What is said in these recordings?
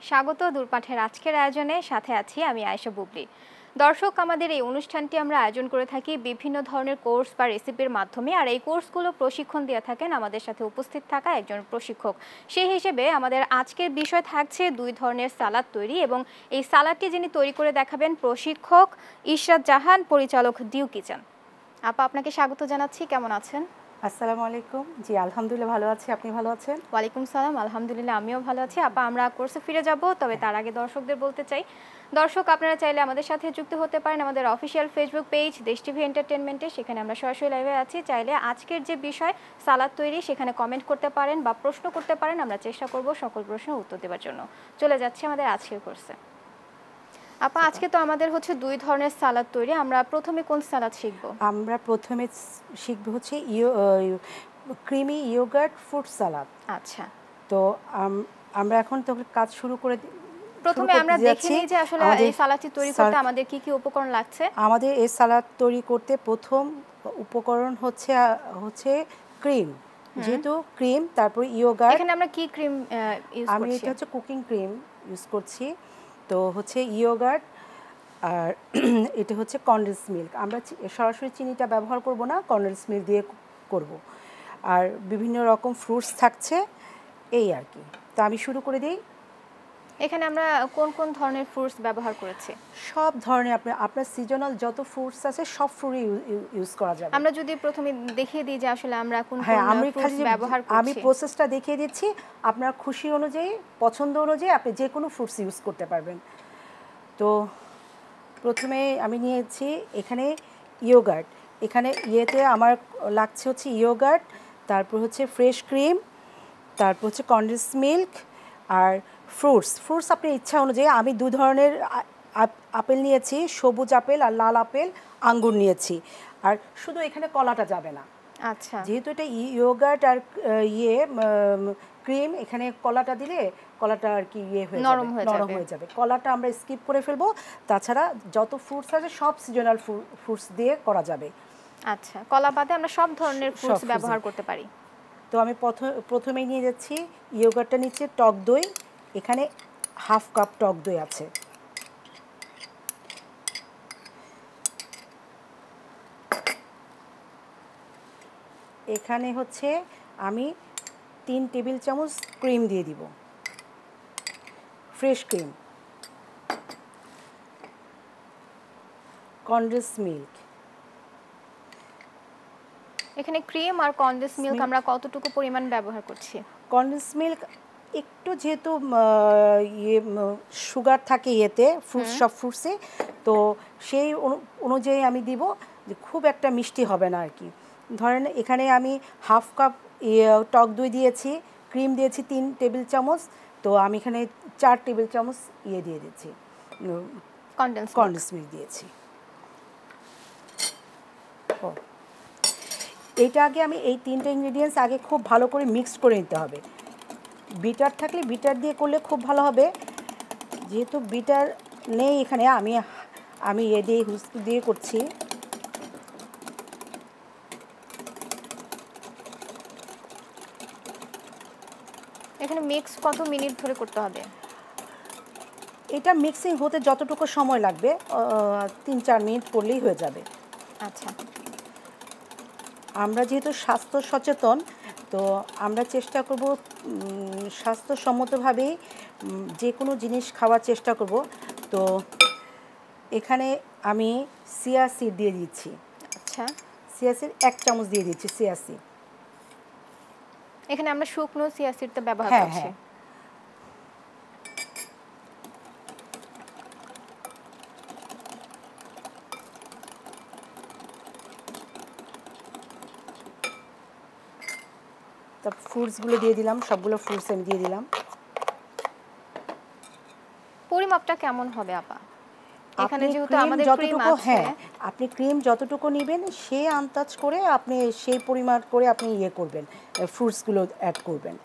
স্বাগত দূরপাঠের আজকের আয়োজনে, সাথে আছি আমি আয়েশা বুবলি। দর্শক, আমাদের এই অনুষ্ঠানটি আমরা আয়োজন করে থাকি বিভিন্ন ধরনের কোর্স বা রেসিপির মাধ্যমে, আর এই কোর্সগুলো প্রশিক্ষণ দিয়ে থাকেন আমাদের সাথে উপস্থিত থাকা একজন প্রশিক্ষক। সেই হিসেবে আমাদের আজকের বিষয় থাকছে দুই ধরনের সালাদ তৈরি, এবং এই সালাদটি যিনি তৈরি করে দেখাবেন প্রশিক্ষক ইশরাত জাহান, পরিচালক ডিউ কিচেন। আপা, আপনাকে স্বাগত জানাচ্ছি। কেমন আছেন? আসসালামু আলাইকুম। জি, আলহামদুলিল্লাহ ভালো আছি। আপনি ভালো আছেন? ওয়ালাইকুম সালাম, আলহামদুলিল্লাহ আমিও ভালো আছি। আপা, আমরা কোর্সে ফিরে যাব, তবে তার আগে দর্শকদের বলতে চাই, দর্শক আপনারা চাইলে আমাদের সাথে যুক্ত হতে পারেন আমাদের অফিসিয়াল ফেসবুক পেজ দেশ টিভি এন্টারটেনমেন্টে। সেখানে আমরা সরাসরি লাইভে আছি। চাইলে আজকের যে বিষয় সালাদ তৈরি, সেখানে কমেন্ট করতে পারেন বা প্রশ্ন করতে পারেন। আমরা চেষ্টা করব সকল প্রশ্নের উত্তর দেওয়ার জন্য। চলে যাচ্ছি আমাদের আজকের কোর্সে। আপা, আজকে তো আমাদের হচ্ছে দুই ধরনের সালাদ তৈরি। আমরা প্রথমে কোন সালাদ শিখব? আমরা প্রথমে শিখব হচ্ছে ক্রিমি ইয়োগার্ট ফ্রুট সালাদ। আচ্ছা, তো আমরা এখন তো কাজ শুরু করে প্রথমে আমরা দেখে নিই যে আসলে এই সালাদটি তৈরি করতে আমাদের কি কি উপকরণ লাগছে। আমাদের এই সালাদ তৈরি করতে প্রথম উপকরণ হচ্ছে ক্রিম। যেহেতু ক্রিম, তারপর ইয়োগার্ট। এখানে আমরা কি ক্রিম ইউজ করছি? আমি এটা হচ্ছে কুকিং ক্রিম ইউজ করছি। তো হচ্ছে ইয়োগার্ট, আর এটা হচ্ছে কনডেন্স মিল্ক। আমরা সরাসরি চিনিটা ব্যবহার করব না, কনডেন্স মিল্ক দিয়ে করব। আর বিভিন্ন রকম ফ্রুটস থাকছে, এই আর কি। তো আমি শুরু করে দিই। এখানে আমরা কোন কোন ধরনের ফ্রুটস ব্যবহার করেছি? সব ধরনের আপনার সিজনাল যত ফ্রুটস আছে সব ফ্রুটই ইউজ করা যাবে। আমরা যদি প্রথমে দেখিয়ে দিই যে আসলে আমরা কোন কোন ফ্রুটস ব্যবহার করছি। আমি প্রসেসটা দেখিয়ে দিচ্ছি, আপনার খুশি অনুযায়ী, পছন্দ অনুযায়ী আপনি যে কোনো ফ্রুটস ইউজ করতে পারবেন। তো প্রথমে আমি নিয়েছি এখানে ইয়োগার্ট। এখানে আমার লাগছে হচ্ছে ইয়োগার্ট, তারপর হচ্ছে ফ্রেশ ক্রিম, তারপর হচ্ছে কনডেন্স মিল্ক, আর ফ্রুটস আপনার ইচ্ছা অনুযায়ী। আমি দু ধরনের আপেল নিয়েছি, সবুজ আপেল আর লাল আপেল, আঙ্গুর নিয়েছি। আর শুধু এখানে কলাটা যাবে না। আচ্ছা, যেহেতু এটা ইয়োগার্ট আর ক্রিম, এখানে কলাটা দিলে কলাটা আর কি নরম হয়ে যাবে। কলাটা আমরা স্কিপ করে ফেলবো। তাছাড়া যত ফ্রুটস আছে সব সিজনাল ফ্রুটস দিয়ে করা যাবে। আচ্ছা, কলা বাদে আমরা সব ধরনের ফ্রুটস ব্যবহার করতে পারি। তো আমি প্রথমেই নিয়ে যাচ্ছি ইয়োগার্টটা, নিচে টক দই। এখানে হাফ কাপ টক দই আছে। এখানে হচ্ছে আমি 3 টেবিল চামচ ক্রিম দিয়ে দিব, ফ্রেশ ক্রিম। কনডেন্স মিল্ক, এখানে ক্রিম আর কনডেন্স মিল্ক আমরা কতটুকু পরিমাণ ব্যবহার করছি? কনডেন্স মিল্ক একটু, যেহেতু সুগার থাকে সব ফ্রুটসে, তো সেই অনুযায়ী আমি দিব, যে খুব একটা মিষ্টি হবে না আর কি। ধরেন এখানে আমি হাফ কাপ টক দই দিয়েছি, ক্রিম দিয়েছি 3 টেবিল চামচ। তো আমি এখানে 4 টেবিল চামচ দিয়ে দিচ্ছি, কনডেন্স মিল্ক দিয়েছি। এইটা আগে আমি এই 3টে ইনগ্রেডিয়েন্টস আগে খুব ভালো করে মিক্সড করে নিতে হবে। বিটার থাকলে বিটার দিয়ে করলে খুব ভালো হবে। যেহেতু বিটার নেই এখানে, আমি হুইস্ক দিয়ে করছি। এখানে মিক্স কত মিনিট ধরে করতে হবে? এটা মিক্সিং হতে যতটুকু সময় লাগবে 3-4 মিনিট করলেই হয়ে যাবে। আচ্ছা, আমরা যেহেতু স্বাস্থ্য সচেতন, তো আমরা চেষ্টা করব স্বাস্থ্যসম্মতভাবেই যে কোনো জিনিস খাওয়ার চেষ্টা করব। তো এখানে আমি চিয়া সিড দিয়ে দিচ্ছি। আচ্ছা, চিয়া সিড 1 চামচ দিয়ে দিচ্ছি। চিয়া সিড এখানে আমরা শুকনো চিয়া সিডটা ব্যবহার করছি। তারপর ফ্রুটসগুলো দিয়ে দিলাম, সবগুলো ফ্রুটস আমি দিয়ে দিলাম। পরিমাপটা কেমন হবে আপা? এখানে যেহেতু আমাদের ক্রিম আছে, আপনি ক্রিম যতটুকু নেবেন সেই আন্দাজ করে আপনি সেই পরিমাণ করে আপনি করবেন, ফ্রুটসগুলো অ্যাড করবেন।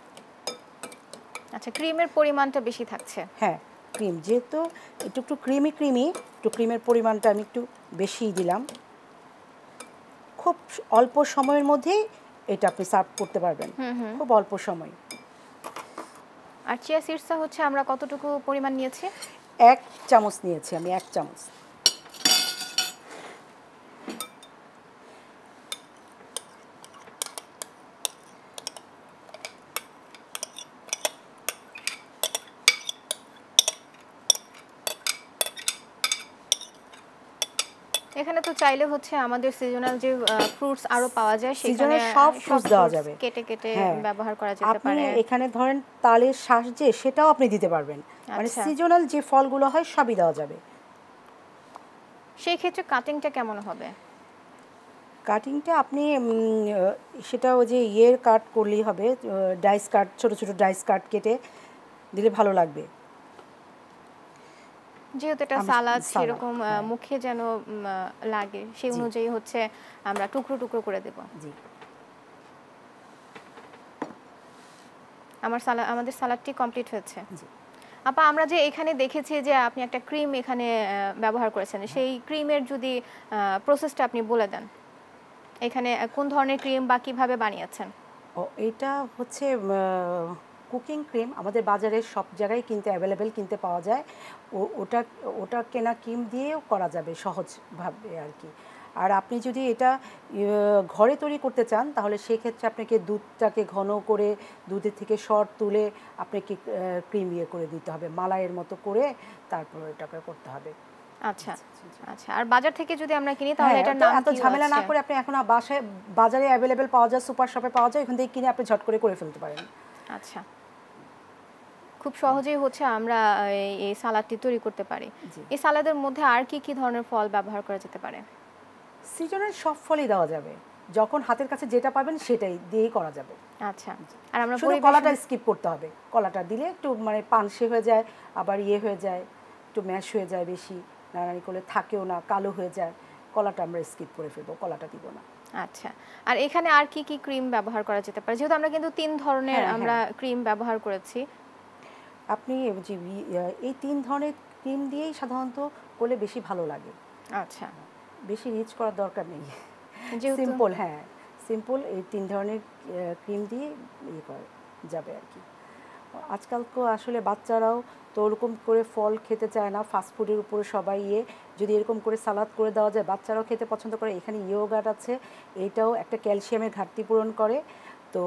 আচ্ছা, ক্রিমের পরিমাণটা বেশি থাকছে। হ্যাঁ, ক্রিম যেহেতু একটু ক্রিমি, একটু ক্রিমের পরিমাণটা আমি একটু বেশিই দিলাম। খুব অল্প সময়ের মধ্যেই এটা আপনি সার্ভ করতে পারবেন, খুব অল্প সময়। আর চিয়া সিডসটা হচ্ছে আমরা কতটুকু পরিমাণ নিয়েছি? 1 চামচ নিয়েছি আমি, 1 চামচ। এখানে তো চাইলে হচ্ছে আমাদের সিজনাল যে ফ্রুটস আরো পাওয়া যায় সেখানে সিজনের সব ফ্রুটস দেওয়া fruits যাবে, কেটে কেটে হ্যাঁ ব্যবহার করা যেতে আপনি পারে। এখানে ধরেন তালের শ্বাস যে সেটাও আপনি দিতে পারবেন, মানে আচ্ছা। সিজনাল যে ফলগুলো হয় সবই দেওয়া যাবে। সেই ক্ষেত্রে কাটিংটা কেমন হবে? কাটিংটা আপনি সেটা ওই যে ইয়ের কাট করলেই হবে, ডাইস কাট, ছোট ছোট ডাইস কাট কেটে দিলে ভালো লাগবে। যেহেতু এটা আমি সালাদ সালাদ, সেরকম হ্যাঁ। মুখে যেন লাগে সেই জি। অনুযায়ী হচ্ছে আমরা টুকরো টুকরো করে দেব। জি আমাদের সালাদটি কমপ্লিট হয়েছে। জি। আপা আমরা যে এখানে দেখেছি যে আপনি একটা ক্রিম এখানে ব্যবহার করেছেন, সেই ক্রিমের যদি প্রসেসটা আপনি বলে দেন, এখানে কোন ধরনের ক্রিম বা কিভাবে বানিয়েছেন? ও এটা হচ্ছে কুকিং ক্রিম, আমাদের বাজারে সব জায়গায় কিনতে অ্যাভেলেবেল কিনতে পাওয়া যায়। ওটা ওটা কেনা ক্রিম দিয়েও করা যাবে সহজভাবে আর কি। আর আপনি যদি এটা ঘরে তৈরি করতে চান তাহলে সেক্ষেত্রে আপনাকে দুধটাকে ঘন করে দুধের থেকে সর তুলে আপনাকে ক্রিম ইয়ে করে দিতে হবে, মালাইয়ের মতো করে তারপর এটাকে করতে হবে। আচ্ছা আচ্ছা। আর বাজার থেকে যদি আমরা কিনি তাহলে হ্যাঁ, এটার তো নাম এত কি ঝামেলা না আছে? করে আপনি এখন বাজারে অ্যাভেলেবেল পাওয়া যায়, সুপার শপে পাওয়া যায়, ওখান থেকে কিনে আপনি ঝট করে ফেলতে পারেন। আচ্ছা, খুব সহজেই হচ্ছে আমরা এই সালাদটি তৈরি করতে পারি। জি। এই সালাদের মধ্যে আর কি কি ধরনের ফল ব্যবহার করা যেতে পারে? সিজনের সব ফলই দেওয়া যাবে, যখন হাতের কাছে যেটা পাবেন সেটাই দিয়েই করা যাবে। আচ্ছা। আর আমরা শুধু কলাটা স্কিপ করতে হবে, কলাটা দিলে একটু মানে পানসে হয়ে যায়, আবার ইয়ে হয়ে যায়, একটু ম্যাশ হয়ে যায়, বেশি নাড়ানি করলে থাকেও না, কালো হয়ে যায়, কলাটা আমরা স্কিপ করে ফেলবো, কলাটা দিব না। আচ্ছা। আর এখানে আর কি কি ক্রিম ব্যবহার করা যেতে পারে? যেহেতু আমরা কিন্তু 3 ধরনের হ্যাঁ, আমরা হ্যাঁ। ক্রিম ব্যবহার করেছি। আপনি যে এই 3 ধরনের ক্রিম দিয়েই সাধারণত করলে বেশি ভালো লাগে, আচ্ছা। বেশি রিচ করার দরকার নেই। যেহেতু সিম্পল, হ্যাঁ সিম্পল, এই 3 ধরনের ক্রিম দিয়ে ইয়ে করা যাবে আর কি। আজকাল তো আসলে বাচ্চারাও তো ওরকম করে ফল খেতে চায় না, ফাস্টফুডের উপরে সবাই যদি এরকম করে সালাদ করে দেওয়া যায় বাচ্চারাও খেতে পছন্দ করে। এখানে ইয়োগার্ট আছে, এটাও একটা ক্যালসিয়ামের ঘাটতি পূরণ করে। তো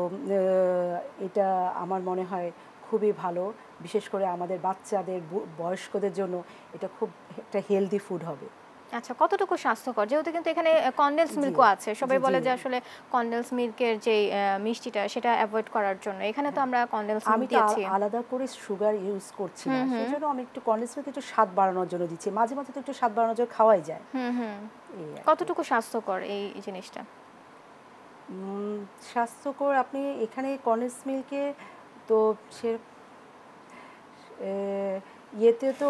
এটা আমার মনে হয় খুবই ভালো, বিশেষ করে আমাদের বাচ্চাদের বয়স্কদের জন্য এটা খুব একটা হেলদি ফুড হবে। আচ্ছা, কতটুকু স্বাস্থ্যকর? যেহেতু কিন্তু এখানে কনডেন্স জি মিল্কও আছে। সবাই জি বলে জি। যে আসলে কনডেন্স মিল্কের যে মিষ্টিটা সেটা অ্যাভয়েড করার জন্য। এখানে তো আমরা কনডেন্স আমি মিল্ক তো দিয়েছি। আলাদা করে সুগার ইউজ করছি না, সেজন্য আমি একটু কনডেন্স মিল্ক একটু স্বাদ বাড়ানোর জন্য দিচ্ছি, মাঝে মাঝে তো একটু স্বাদ বাড়ানোর জন্য খাওয়াই যায়। এই আর কি। কতটুকু স্বাস্থ্যকর এই জিনিসটা? স্বাস্থ্যকর আপনি এখানে কনডেন্স মিল্কে তো সে ইয়েতে তো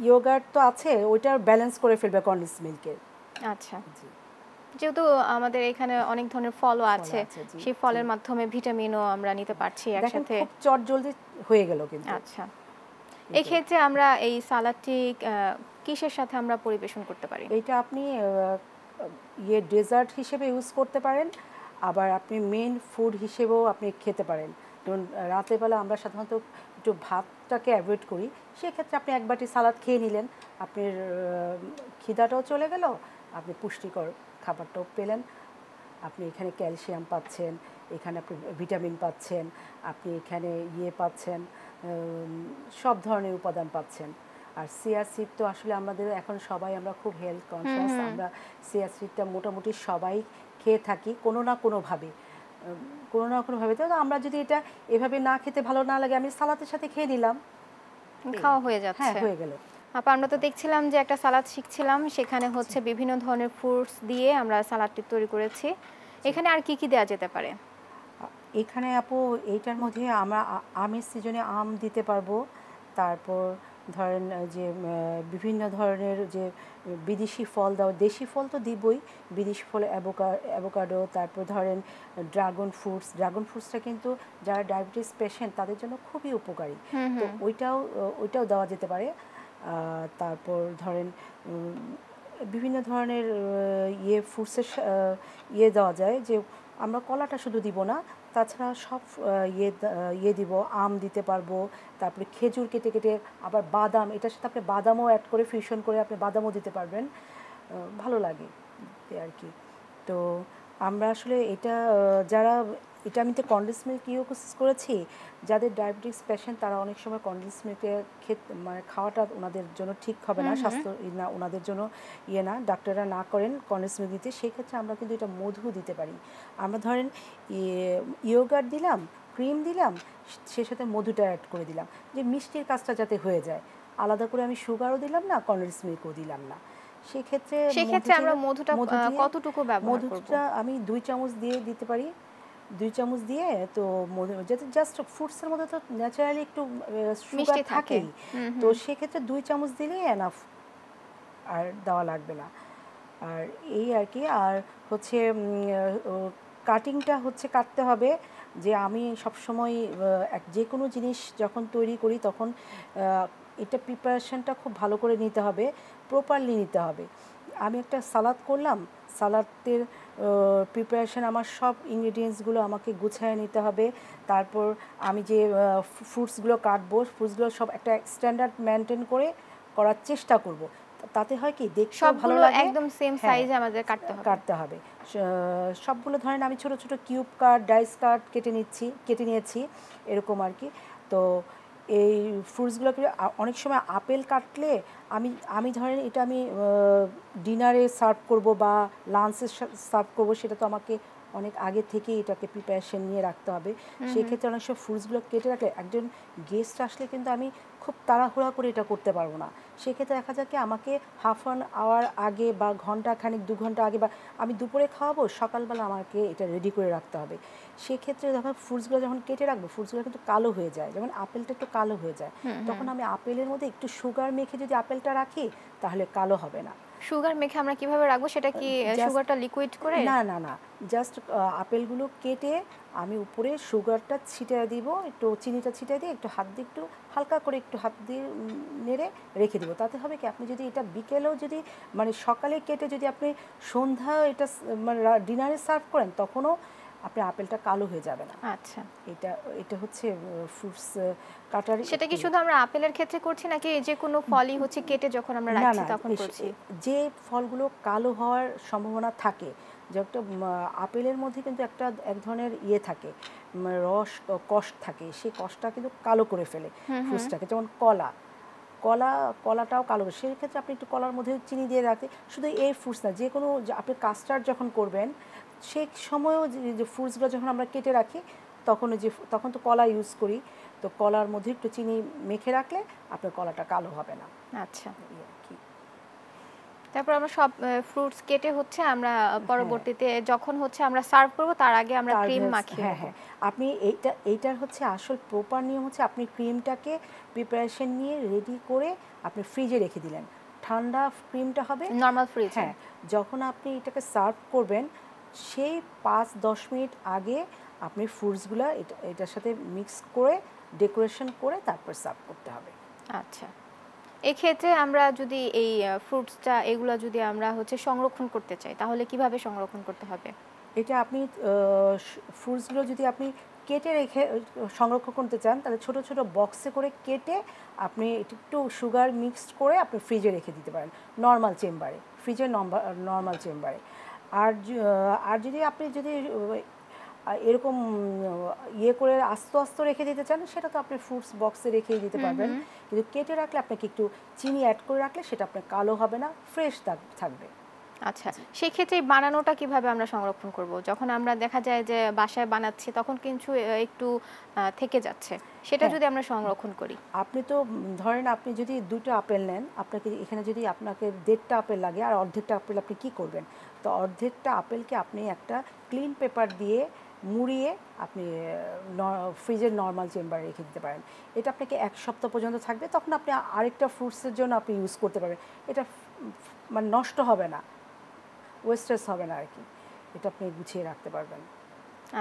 ইয়োগার্ট তো আছে, ওইটা ব্যালেন্স করে ফেলবে কনডেন্স মিল্কের। আচ্ছা। জি। যেহেতু আমাদের এখানে অনেক ধরনের ফলও আছে, আছে, জি সেই জি। ফলের মাধ্যমে ভিটামিনও আমরা নিতে পারছি দেখেন একসাথে। খুব চটজলদি হয়ে গেল কিন্তু। আচ্ছা। এই ক্ষেত্রে আমরা এই সালাদটি কিসের সাথে আমরা পরিবেশন করতে পারি? এইটা আপনি ডেজার্ট হিসেবে ইউজ করতে পারেন, আবার আপনি মেন ফুড হিসেবেও আপনি খেতে পারেন। যেমন রাতের বেলা আমরা সাধারণত একটু ভাতটাকে অ্যাভয়েড করি, সেক্ষেত্রে আপনি এক বাটি সালাদ খেয়ে নিলেন, আপনার খিদাটাও চলে গেল, আপনি পুষ্টিকর খাবারটাও পেলেন, আপনি এখানে ক্যালসিয়াম পাচ্ছেন, এখানে আপনি ভিটামিন পাচ্ছেন, আপনি এখানে পাচ্ছেন, সব ধরনের উপাদান পাচ্ছেন। আর চিয়া সিড তো আসলে আমাদের এখন সবাই আমরা খুব হেলথ কনসিয়াস, আমরা চিয়া সিডটা মোটামুটি সবাই খেয়ে থাকি কোনো না কোনোভাবে, তো আমরা যদি এটা এভাবে না খেতে ভালো না লাগে, আমি সালাদের সাথে খেয়ে নিলাম, খাওয়া হয়ে হ্যাঁ যাচ্ছে। হয়ে গেল। আপা আমরা তো দেখছিলাম যে একটা সালাদ শিখছিলাম, সেখানে হচ্ছে বিভিন্ন ধরনের ফ্রুটস দিয়ে আমরা সালাদটি তৈরি করেছি। এখানে আর কি কি দেওয়া যেতে পারে? এখানে আপু এইটার মধ্যে আমরা আমের সিজনে আম দিতে পারবো, তারপর ধরেন যে বিভিন্ন ধরনের যে বিদেশি ফল দেওয়া, দেশি ফল তো দিবই, বিদেশি ফল অ্যাভোকাডো, তারপর ধরেন ড্রাগন ফ্রুটসটা কিন্তু যারা ডায়াবেটিস পেশেন্ট তাদের জন্য খুবই উপকারী, তো ওইটাও দেওয়া যেতে পারে। তারপর ধরেন বিভিন্ন ধরনের ফ্রুটসের দেওয়া যায়, যে আমরা কলাটা শুধু দিব না, তাছাড়া সব ইয়ে দিব, আম দিতে পারবো, তারপরে খেজুর কেটে কেটে, আবার বাদাম, এটার সাথে আপনি বাদামও অ্যাড করে ফিউশন করে আপনি বাদামও দিতে পারবেন, ভালো লাগে আর কি। তো আমরা আসলে এটা যারা, এটা আমি তো কনডেন্স মিল্ক ইউজ করেছি, যাদের ডায়াবেটিস পেশেন্ট তারা অনেক সময় কনডেন্স মিল্কের মানে খাওয়াটা ওনাদের জন্য ঠিক হবে না, স্বাস্থ্য না, ওনাদের জন্য ইয়ে না, ডাক্তাররা না করেন কনডেন্স মিল্ক দিতে, সেই ক্ষেত্রে আমরা কিন্তু এটা মধু দিতে পারি। আমরা ধরেন ইয়োগার্ট দিলাম, ক্রিম দিলাম, সে সাথে মধুটা অ্যাড করে দিলাম, যে মিষ্টির কাজটা যাতে হয়ে যায়, আলাদা করে আমি সুগারও দিলাম না, কনডেন্স মিল্কও দিলাম না। সেক্ষেত্রে আমরা মধুটা কতটুকু ব্যবহার করব? মধুটা আমি 2 চামচ দিয়ে দিতে পারি, 2 চামচ দিয়ে, তো মধু যাতে জাস্ট ফ্রুটসের মধ্যে তো ন্যাচারালি একটু সুগার থাকেই, তো সেক্ষেত্রে 2 চামচ দিলেই এনাফ, আর দেওয়া লাগবে না। আর এই আর কি। আর হচ্ছে কাটিংটা হচ্ছে কাটতে হবে, যে আমি সবসময় যে কোনো জিনিস যখন তৈরি করি তখন এটা প্রিপারেশনটা খুব ভালো করে নিতে হবে, প্রপারলি নিতে হবে। আমি একটা সালাদ করলাম, সালাদের প্রিপারেশন আমার সব ইনগ্রিডিয়েন্টসগুলো আমাকে গুছিয়ে নিতে হবে, তারপর আমি যে ফ্রুটসগুলো কাটবো, ফ্রুটসগুলো সব একটা স্ট্যান্ডার্ড মেনটেন করে করার চেষ্টা করব, তাতে হয় কি দেখতে ভালো লাগে, একদম সেম সাইজে আমাদের কাটতে হবে। সবগুলো ধরেন আমি ছোট ছোট কিউব কাট, ডাইস কাট কেটে নিয়েছি এরকম আর কি। তো এই ফ্রুটসগুলোকে অনেক সময় আপেল কাটলে আমি ধরেন এটা আমি ডিনারে সার্ভ করব বা লাঞ্চে সার্ভ করব, সেটা তো আমাকে অনেক আগে থেকেই এটাকে প্রিপারেশন নিয়ে রাখতে হবে। সেক্ষেত্রে অনেক সময় ফ্রুটসগুলো কেটে রাখলে একজন গেস্ট আসলে কিন্তু আমি খুব তাড়াহুড়া করে এটা করতে পারবো না, সেক্ষেত্রে দেখা যায় কি আমাকে হাফ অ্যান আওয়ার আগে বা ঘন্টা খানিক 2 ঘন্টা আগে, বা আমি দুপুরে খাওয়াবো, সকালবেলা আমাকে এটা রেডি করে রাখতে হবে। সেক্ষেত্রে যখন ফ্রুটসগুলো যখন কেটে রাখবো, ফ্রুটসগুলো কিন্তু কালো হয়ে যায়, যেমন আপেলটা একটু কালো হয়ে যায়, তখন আমি আপেলের মধ্যে একটু সুগার মেখে যদি আপেলটা রাখি তাহলে কালো হবে না। সুগার মেখে আমরা কিভাবে রাখবো? সেটা কি সুগারটা লিকুইড করে? না না না, জাস্ট আপেলগুলো কেটে আমি উপরে সুগারটা ছিটিয়ে দিব, একটু চিনিটা ছিটিয়ে দিয়ে একটু হাত দিয়ে একটু হালকা করে একটু হাত দিয়ে নেড়ে রেখে দিব। তাতে হবে কি আপনি যদি এটা বিকেলেও যদি মানে সকালে কেটে যদি আপনি সন্ধ্যা এটা মানে ডিনারে সার্ভ করেন, তখনও আপনার আপেলটা কালো হয়ে যাবে না। আচ্ছা, এটা হচ্ছে ফ্রুটস কাটার। সেটা কি শুধু আমরা আপেলের ক্ষেত্রে করছি, নাকি যে কোনো ফলই হচ্ছে কেটে যখন আমরা রাখছি তখন করছি? যে ফলগুলো কালো হওয়ার সম্ভাবনা থাকে, যে একটা আপেলের মধ্যে কিন্তু এক ধরনের ইয়ে থাকে, কষ থাকে, সেই কষটা কিন্তু কালো করে ফেলে ফ্রুটসটাকে, যেমন কলাটাও কালো, সেই ক্ষেত্রে আপনি একটু কলার মধ্যে চিনি দিয়ে রাখতে। শুধু এই ফ্রুটস না, যে কোনো আপনি কাস্টার্ড যখন করবেন সেই সময়ও যে ফ্রুটসগুলো যখন আমরা কেটে রাখি, তখন তো কলা ইউজ করি, তো কলার মধ্যে একটু চিনি মেখে রাখলে আপনার কলাটা কালো হবে না। আচ্ছা, তারপর আমরা সব ফ্রুটস কেটে হচ্ছে আমরা পরবর্তীতে যখন হচ্ছে আমরা সার্ভ করব তার আগে আমরা ক্রিম মাখিয়ে নেব। হ্যাঁ, আপনি এইটার হচ্ছে আসল প্রপার নিয়ম হচ্ছে আপনি ক্রিমটাকে প্রিপারেশন নিয়ে রেডি করে আপনি ফ্রিজে রেখে দিলেন, ঠান্ডা ক্রিমটা হবে নরমাল ফ্রিজ। হ্যাঁ, যখন আপনি এটাকে সার্ভ করবেন সেই 5-10 মিনিট আগে আপনি ফ্রুটসগুলো এটার সাথে মিক্স করে ডেকোরেশন করে তারপর সার্ভ করতে হবে। আচ্ছা, এই ক্ষেত্রে আমরা যদি এই ফ্রুটসটা এগুলো যদি আমরা হচ্ছে সংরক্ষণ করতে চাই, তাহলে কিভাবে সংরক্ষণ করতে হবে? এটা আপনি ফ্রুটসগুলো যদি আপনি কেটে রেখে সংরক্ষণ করতে চান, তাহলে ছোট ছোট বক্সে করে কেটে আপনি একটু সুগার মিক্সড করে আপনি ফ্রিজে রেখে দিতে পারেন, নর্মাল চেম্বারে, ফ্রিজের নর্মাল চেম্বারে। আর যদি আপনি এরকম ইয়ে করে আস্তে আস্তে রেখে দিতে চান, সেটা তো আপনি ফ্রুটস বক্সে রেখেই দিতে পারবেন, কিন্তু কেটে রাখলে আপনাকে একটু চিনি অ্যাড করে রাখলে সেটা আপনার কালো হবে না, ফ্রেশ থাকবে। আচ্ছা, সেই ক্ষেত্রে বানানোটা কিভাবে আমরা সংরক্ষণ করব? যখন আমরা দেখা যায় যে বাসায় বানাচ্ছি তখন কিন্তু একটু থেকে যাচ্ছে, সেটা যদি আমরা সংরক্ষণ করি। আপনি তো ধরেন আপনি যদি 2টা আপেল নেন, আপনাকে এখানে যদি আপনাকে 1.5টা আপেল লাগে আর অর্ধেকটা আপেল আপনি কি করবেন? তো অর্ধেকটা আপেলকে আপনি একটা ক্লিন পেপার দিয়ে মুড়িয়ে আপনি ফ্রিজের নর্মাল চেম্বারে রেখে দিতে পারেন। এটা আপনাকে 1 সপ্তাহ পর্যন্ত থাকবে, তখন আপনি আরেকটা ফ্রুটসের জন্য আপনি ইউজ করতে পারবেন। এটা মানে নষ্ট হবে না, ওয়েস্টেজ হবে না আর কি, এটা আপনি গুছিয়ে রাখতে পারবেন।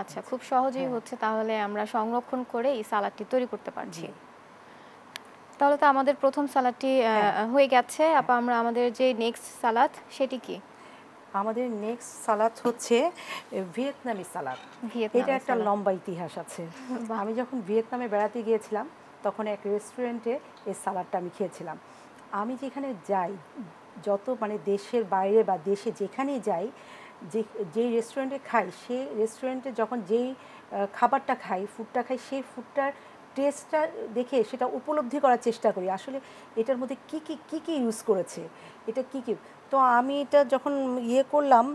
আচ্ছা, খুব সহজেই হচ্ছে তাহলে আমরা সংরক্ষণ করে এই সালাডটি তৈরি করতে পারছি। তাহলে তো আমাদের প্রথম সালাডটি হয়ে গেছে। আপা, আমরা আমাদের যে নেক্সট সালাদ সেটি কি? আমাদের নেক্সট সালাদ হচ্ছে ভিয়েতনামি সালাদ। ভিয়েতনামি এটা একটা সালাদ। লম্বা ইতিহাস আছে। আমি যখন ভিয়েতনামে বেড়াতে গিয়েছিলাম তখন এক রেস্টুরেন্টে এই সালাদটা আমি খেয়েছিলাম। আমি যেখানে যাই, যত মানে দেশের বাইরে বা দেশে যেখানেই যাই, যেই রেস্টুরেন্টে খাই, সেই রেস্টুরেন্টে যখন যেই খাবারটা খাই, ফুডটা খাই, সেই ফুডটার টেস্টটা দেখে সেটা উপলব্ধি করার চেষ্টা করি আসলে এটার মধ্যে কী ইউজ করেছে, এটা কী। তো আমি এটা যখন করলাম,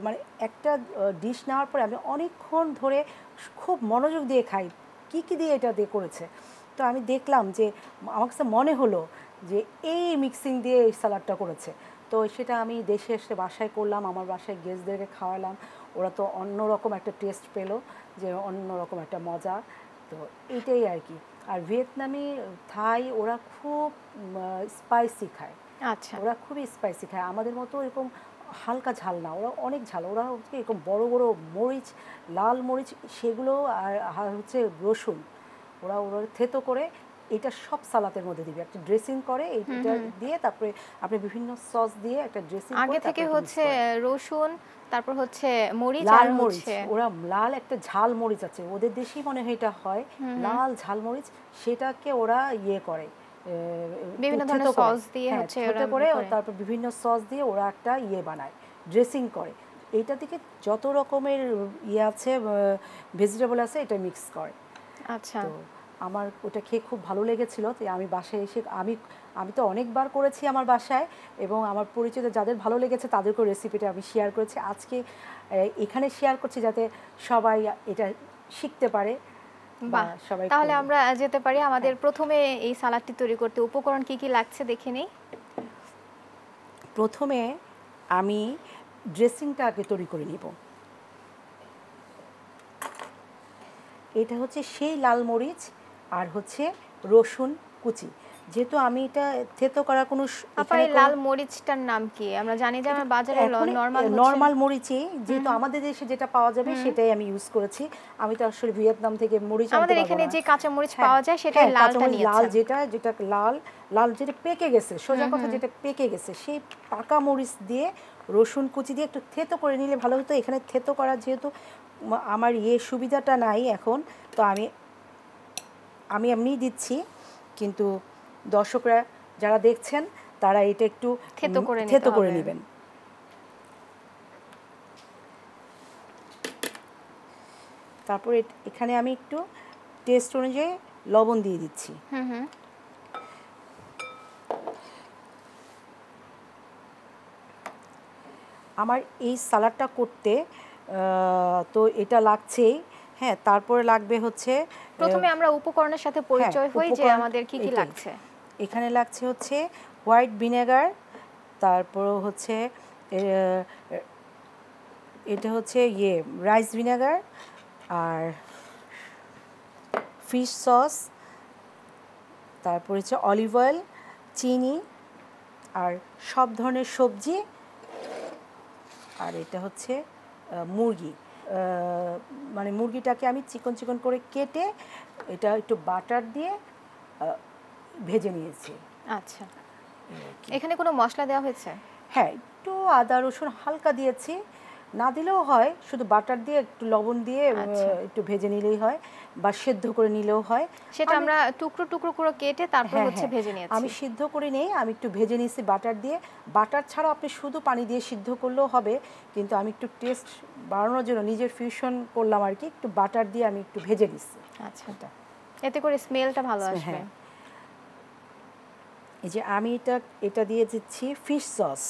মানে একটা ডিশ নেওয়ার পরে আমি অনেকক্ষণ ধরে খুব মনোযোগ দিয়ে খাই কী দিয়ে এটা দিয়ে করেছে। তো আমি দেখলাম যে আমার কাছে মনে হলো যে এই মিক্সিং দিয়ে এই সালাডটা করেছে। তো সেটা আমি দেশে এসে বাসায় করলাম, আমার বাসায় গেস্টদেরকে খাওয়ালাম, ওরা তো অন্যরকম একটা টেস্ট পেলো, যে অন্যরকম একটা মজা। তো এইটাই আর কি। আর ভিয়েতনামি, থাই ওরা খুব স্পাইসি খায়। আচ্ছা, ওরা খুবই স্পাইসি খায়, আমাদের মতো এরকম হালকা ঝাল না, ওরা অনেক ঝাল। ওরা হচ্ছে এরকম বড় বড় মরিচ, লাল মরিচ সেগুলো, আর হচ্ছে রসুন, ওরা থেতো করে এটা সব সালাতের মধ্যে দিবে, একটা ড্রেসিং করে এইটা দিয়ে, তারপরে আপনি বিভিন্ন সস দিয়ে একটা ড্রেসিং করে আগে থেকে হচ্ছে রসুন, তারপর হচ্ছে মরিচ লাল আর মরিচ, হচ্ছে ওরা লাল একটা ঝাল মরিচ আছে ওদের দেশেই মনে হয় এটা হয়, লাল ঝাল মরিচ, সেটাকে ওরা করে বিভিন্ন ধরনের সস দিয়ে হচ্ছে ওরা করে, তারপর বিভিন্ন সস দিয়ে ওরা একটা বানায়, ড্রেসিং করে। এইটা থেকে যত রকমের আছে, ভেজিটেবল আছে, এটা মিক্স করে। আচ্ছা, তো আমার ওটা খেয়ে খুব ভালো লেগেছিল। তো আমি বাসায় এসে আমি তো অনেকবার করেছি আমার বাসায়, এবং আমার পরিচিত যাদের ভালো লেগেছে তাদেরকেও রেসিপিটা আমি শেয়ার করেছি। আজকে এখানে শেয়ার করছি যাতে সবাই এটা শিখতে পারে। বাহ, তাহলে আমরা যেতে পারি। আমাদের প্রথমে এই সালাদটি তৈরি করতে উপকরণ কি কি লাগছে দেখে নেই। প্রথমে আমি ড্রেসিংটা আগে তৈরি করে নিব। এটা হচ্ছে সেই লাল মরিচ আর হচ্ছে রসুন কুচি। যেহেতু আমি এটা থেতো করার কোনো আপনার এই লাল মরিচটার নাম কি? আমরা জানি যে আমার বাজারে নরমাল মরিচই, যেহেতু আমাদের দেশে যেটা পাওয়া যাবে সেটাই আমি ইউজ করেছি। আমি তো আসলে ভিয়েতনাম থেকে মরিচ আনতে পারবো না। আমাদের এখানে যে কাঁচা মরিচ পাওয়া যায় সেটাই লালটা নিয়েছে। লাল যেটা লাল যেটা পেকে গেছে, সোজা কথা যেটা পেকে গেছে, সেই পাকা মরিচ দিয়ে রসুন কুচি দিয়ে একটু থেতো করে নিলে ভালো হতো। এখানে থেতো করা যেহেতু আমার সুবিধাটা নাই এখন, তো আমি এমনিই দিচ্ছি, কিন্তু দর্শকরা যারা দেখছেন তারা এটা একটু থেতো করে নেবেন। তারপর এখানে আমি একটু টেস্ট অনুযায়ী লবণ দিয়ে দিচ্ছি। আমার এই সালাডটা করতে তো এটা লাগছেই। হ্যাঁ, তারপরে লাগবে হচ্ছে, প্রথমে আমরা উপকরণের সাথে পরিচয় হই যে আমাদের কি কি লাগছে। এখানে লাগছে হচ্ছে হোয়াইট ভিনেগার, তারপর হচ্ছে এটা হচ্ছে রাইস ভিনেগার, আর ফিশ সস, তারপর হচ্ছে অলিভ অয়েল, চিনি, আর সব ধরনের সবজি, আর এটা হচ্ছে মুরগি। মানে মুরগিটাকে আমি চিকন চিকন করে কেটে এটা একটু বাটার দিয়ে ভেজে নিয়েছি। আচ্ছা, এখানে কোনো মশলা দেওয়া হয়েছে? হ্যাঁ, একটু আদা রসুন হালকা দিয়েছি, না দিলেও হয়, শুধু বাটার দিয়ে একটু লবণ দিয়ে একটু ভেজে নিলেই হয়, বা সেদ্ধ করে নিলেও হয়। সেটা আমরা টুকরো টুকরো করে কেটে তারপর হচ্ছে ভেজে নিয়েছি। আমি সিদ্ধ করে নেই, আমি একটু ভেজে নিয়েছি বাটার দিয়ে। বাটার ছাড়া আপনি শুধু পানি দিয়ে সিদ্ধ করলেও হবে, কিন্তু আমি একটু টেস্ট বাড়ানোর জন্য নিজের ফিউশন করলাম আর কি, একটু বাটার দিয়ে আমি একটু ভেজে নিচ্ছি। আচ্ছা, এতে করে স্মেলটা ভালো আসবে। হ্যাঁ, এই যে আমি এটা দিয়ে দিচ্ছি ফিশ সস।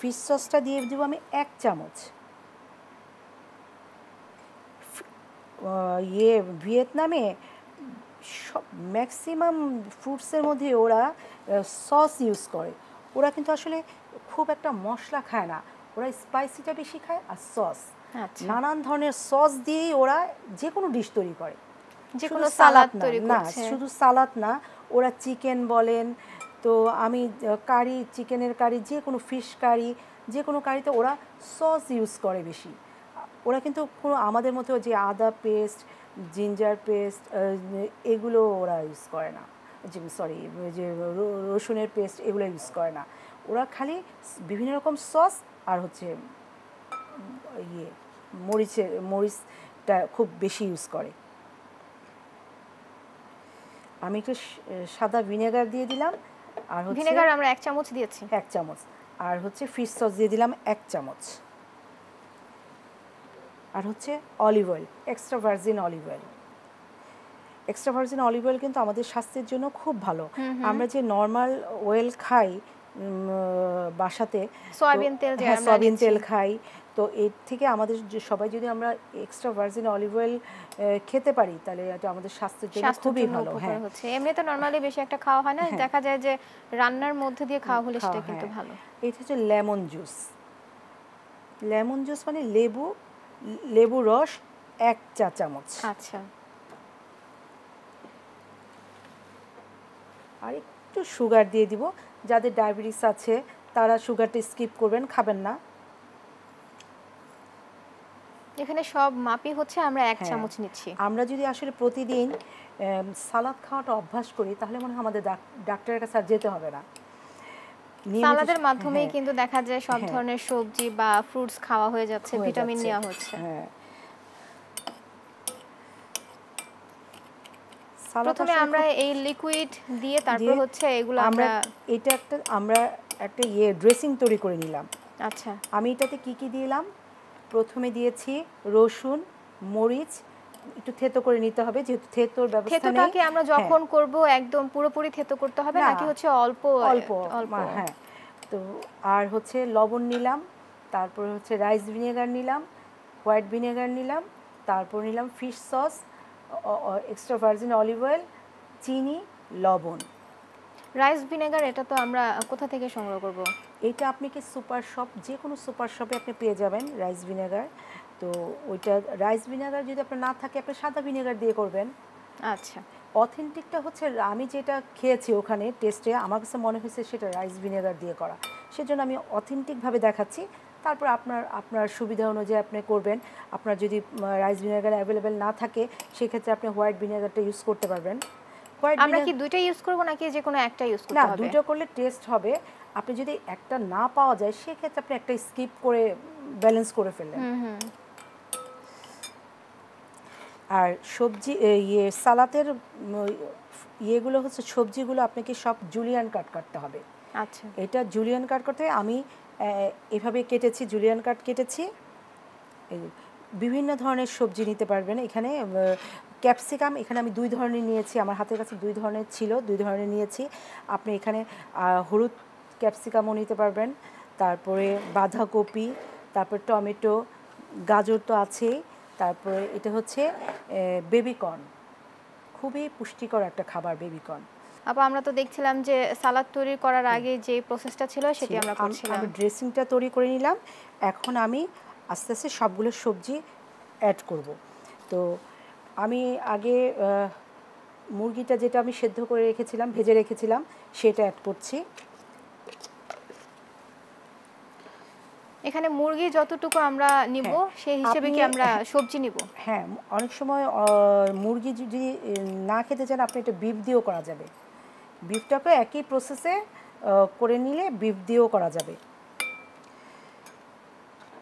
ফিশ সসটা দিয়ে দেবো আমি 1 চামচ। ভিয়েতনামে ম্যাক্সিমাম ফ্রুটসের মধ্যে ওরা সস ইউজ করে। ওরা কিন্তু আসলে খুব একটা মশলা খায় না, ওরা স্পাইসিটা বেশি খায় আর সস। নানান ধরনের সস দিয়েই ওরা যে কোনো ডিশ তৈরি করে, যে কোনো সালাদ তৈরি না, শুধু সালাদ না, ওরা চিকেন বলেন, তো আমি কারি, চিকেনের কারি, যে কোনো ফিশ কারি, যে কোনো কারিতে ওরা সস ইউজ করে বেশি। ওরা কিন্তু কোনো আমাদের মতো যে আদা পেস্ট, জিঞ্জার পেস্ট, এগুলো ওরা ইউজ করে না, যে রসুনের পেস্ট এগুলো ইউজ করে না। ওরা খালি বিভিন্ন রকম সস আর হচ্ছে ইয়ে মরিচটা খুব বেশি ইউজ করে। আমি একটু সাদা ভিনেগার দিয়ে দিলাম, আর হচ্ছে ভিনেগার আমরা 1 চামচ দিয়েছি। 1 চামচ, আর হচ্ছে ফিশ সস দিয়ে দিলাম 1 চামচ, আর হচ্ছে olive oil, extra virgin olive oil. Extra virgin olive oil কিন্তু আমাদের স্বাস্থ্যের জন্য খুব ভালো। আমরা যে নর্মাল অয়েল খাই বাসাতে, সয়াবিন তেল যে আমরা সয়াবিন তেল খাই, তো এর থেকে আমাদের সবাই যদি আমরা এক্সট্রা ভার্জিন অলিভ অয়েল খেতে পারি তাহলে এটা আমাদের স্বাস্থ্যের জন্য খুবই ভালো। হ্যাঁ, হচ্ছে এমনিতে নরমালি বেশি একটা খাওয়া হয় না, দেখা যায় যে রান্নার মধ্যে দিয়ে খাওয়া হলে সেটা কিন্তু ভালো। এটা হচ্ছে লেমন জুস। লেমন জুস মানে লেবু রস 1 চা চামচ। আচ্ছা, আর একটু সুগার দিয়ে দিব। যাদের ডায়াবেটিস আছে তারা সুগারটা স্কিপ করবেন, খাবেন না। এখানে সব মাপই হচ্ছে আমরা 1 চামচ নিচ্ছি। আমরা যদি আসলে প্রতিদিন সালাদ খাওয়াটা অভ্যাস করি তাহলে মনে হয় আমাদের ডাক্তারের কাছে আর যেতে হবে না। সালাদের মাধ্যমেই কিন্তু দেখা যায় সব ধরনের সবজি বা ফ্রুটস খাওয়া হয়ে যাচ্ছে, ভিটামিন নেওয়া হচ্ছে। হ্যাঁ, প্রথমে আমরা এই লিকুইড দিয়ে তারপর হচ্ছে এগুলো আমরা একটা ড্রেসিং তৈরি করে নিলাম। আচ্ছা, আমি এটাতে কি কি দিলাম? প্রথমে দিয়েছি রসুন, মরিচ, একটু থেতো করে নিতে হবে, যেহেতু থেতোর ব্যবস্থা নেই। থেতোটাকে আমরা যখন করব একদম পুরোপুরি থেতো করতে হবে নাকি হচ্ছে অল্প অল্প? হ্যাঁ, তো আর হচ্ছে লবণ নিলাম, তারপর হচ্ছে রাইস ভিনেগার নিলাম, হোয়াইট ভিনেগার নিলাম, তারপর নিলাম fish sauce, extra virgin olive oil, চিনি, লবণ। রাইস ভিনেগার এটা তো আমরা কোথা থেকে সংগ্রহ করব? এটা আপনি কি সুপার শপ, যে কোনো সুপার শপে আপনি পেয়ে যাবেন রাইস ভিনেগার। তো ওইটা রাইস ভিনেগার যদি আপনার না থাকে আপনি সাদা ভিনেগার দিয়ে করবেন। আচ্ছা, অথেন্টিকটা হচ্ছে আমি যেটা খেয়েছি ওখানে টেস্টে আমার কাছে মনে হয়েছে সেটা রাইস ভিনেগার দিয়ে করা, সেজন্য আমি অথেন্টিকভাবে দেখাচ্ছি। তারপর আপনার সুবিধা অনুযায়ী আপনি করবেন। আপনার যদি রাইস ভিনেগার অ্যাভেলেবেল না থাকে সেক্ষেত্রে আপনি হোয়াইট ভিনেগারটা ইউজ করতে পারবেন। আমরা কি দুইটা ইউজ করব নাকি যে কোনো একটা ইউজ করতে হবে? না, দুটো করলে টেস্ট হবে। আপনি যদি একটা না পাওয়া যায় সেক্ষেত্রে আপনি একটা স্কিপ করে ব্যালেন্স করে ফেললেন। আর সবজি সালাতের ইয়েগুলো হচ্ছে সবজিগুলো আপনাকে সব জুলিয়ান কাট কাটতে হবে। আচ্ছা, এটা জুলিয়ান কাট করতে আমি এভাবে কেটেছি, জুলিয়ান কাট কেটেছি। বিভিন্ন ধরনের সবজি নিতে পারবেন। এখানে ক্যাপসিকাম এখানে আমি 2 ধরনের নিয়েছি, আমার হাতের কাছে 2 ধরনের ছিল, 2 ধরনের নিয়েছি। আপনি এখানে হলুদ ক্যাপসিকামও নিতে পারবেন, তারপরে বাঁধাকপি, তারপর টমেটো, গাজর তো আছেই, তারপরে এটা হচ্ছে বেবিকর্ন, খুবই পুষ্টিকর একটা খাবার বেবিকর্ন। আপা আমরা তো দেখছিলাম যে সালাদ তৈরি করার আগে যে প্রসেসটা ছিল সেটি আমরা করছিলাম। আমি ড্রেসিংটা তৈরি করে নিলাম, এখন আমি আস্তে আস্তে সবগুলো সবজি অ্যাড করব। তো আমি আগে মুরগিটা যেটা আমি সেদ্ধ করে রেখেছিলাম, ভেজে রেখেছিলাম, সেটা অ্যাড করছি। এখানে মুরগি যতটুকু আমরা নিব সেই হিসেবে কি আমরা সবজি নিব? হ্যাঁ, অনেক সময় মুরগি যদি না খেতে চান আপনি এটা বিফ দিয়েও করা যাবে। বিফটাকে একই প্রসেসে করে নিলে বিফ দিয়েও করা যাবে।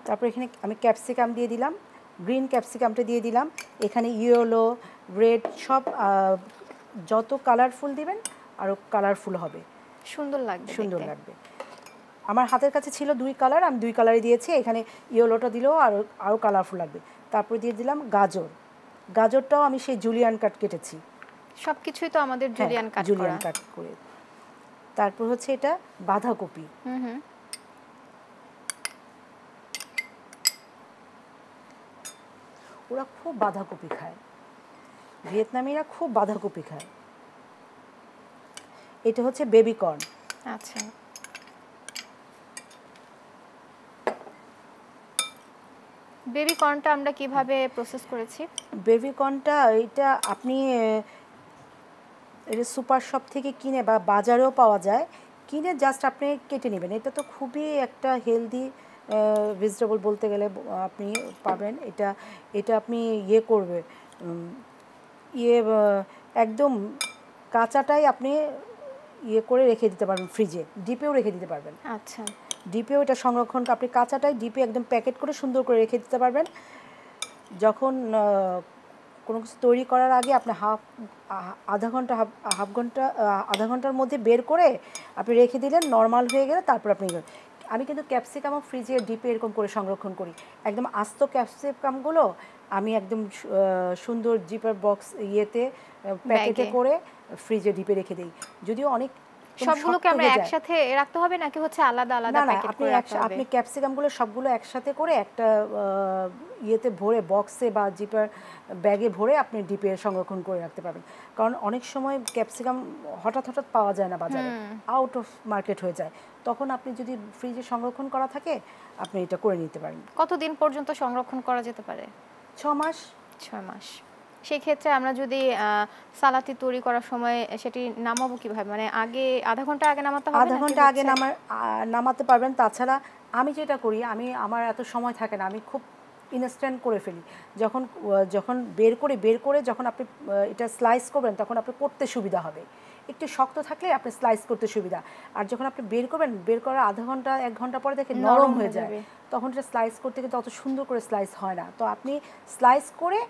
তারপর এখানে আমি ক্যাপসিকাম দিয়ে দিলাম, গ্রিন ক্যাপসিকামটা দিয়ে দিলাম। এখানে ইয়েলো, রেড সব যত কালারফুল দিবেন আরও কালারফুল হবে, সুন্দর লাগবে। আমার হাতের কাছে ছিল 2 কালার, আমি 2 কালারই দিয়েছি। এখানে ইয়েলোটা দিলেও আরও কালারফুল লাগবে। তারপর দিয়ে দিলাম গাজরটাও আমি সেই জুলিয়ান কাট কেটেছি। সব কিছুই তো আমাদের জুলিয়ান কাট করে। তারপর হচ্ছে এটা বাঁধাকপি। ওরা খুব বাঁধাকপি খায়, ভিয়েতনামিরা খুব বাঁধাকপি খায়। এটা হচ্ছে বেবিকর্ন। আচ্ছা, বেবিকর্নটা আমরা কিভাবে প্রসেস করেছি? বেবিকর্নটা এটা আপনি এটা সুপার শপ থেকে কিনে বা বাজারেও পাওয়া যায়, কিনে জাস্ট আপনি কেটে নেবেন। এটা তো খুবই একটা হেলদি ভেজিটেবল বলতে গেলে আপনি পাবেন। এটা আপনি করবে একদম কাঁচাটাই আপনি করে রেখে দিতে পারবেন, ফ্রিজে ডিপেও রেখে দিতে পারবেন। আচ্ছা, ডিপেও এটা সংরক্ষণ আপনি কাঁচাটাই ডিপে একদম প্যাকেট করে সুন্দর করে রেখে দিতে পারবেন। যখন কোনো কিছু তৈরি করার আগে আপনি আধা ঘন্টা আধা ঘন্টার মধ্যে বের করে আপনি রেখে দিলেন, নর্মাল হয়ে গেলে তারপর আপনি আমি কিন্তু ক্যাপসিকামও ফ্রিজে ডিপে এরকম করে সংরক্ষণ করি। একদম আস্ত ক্যাপসিকামগুলো আমি একদম সুন্দর জিপার বক্স প্যাকেটে করে ফ্রিজে ডিপে রেখে দিই। যদিও অনেক সবগুলোকে আমরা একসাথে রাখতে হবে নাকি হচ্ছে আলাদা আলাদা প্যাকেট করে রাখতে হবে? আপনি ক্যাপসিকামগুলো সবগুলো একসাথে করে একটা ভরে বক্সে বা জিপার ব্যাগে ভরে আপনি ডিপে সংরক্ষণ করে রাখতে পারবেন। কারণ অনেক সময় ক্যাপসিকাম হঠাৎ পাওয়া যায় না বাজারে, আউট অফ মার্কেট হয়ে যায়। তখন আপনি যদি ফ্রিজে সংরক্ষণ করা থাকে আপনি এটা করে নিতে পারেন। কতদিন পর্যন্ত সংরক্ষণ করা যেতে পারে? 6 মাস। 6 মাস। সেই ক্ষেত্রে আমরা যদি সালাতি তৈরি করার সময় সেটি নামাবো কিভাবে? মানে আগে আধা ঘন্টা আগে নামাতে হবে? আধা ঘন্টা আগে নামাতে পারবেন। তাছাড়া আমি যেটা করি, আমার এত সময় থাকে না, আমি খুব ইনস্ট্যান্ট করে ফেলি। যখন বের করে যখন আপনি এটা স্লাইস করবেন তখন আপনি করতে সুবিধা হবে। একটু শক্ত থাকলে আপনি স্লাইস করতে সুবিধা। আর যখন আপনি বের করার আধা ঘন্টা 1 ঘন্টা পরে দেখে নরম হয়ে যায়, তখন এটা স্লাইস করতে কিন্তু অত সুন্দর করে স্লাইস হয় না। তো আপনি স্লাইস করে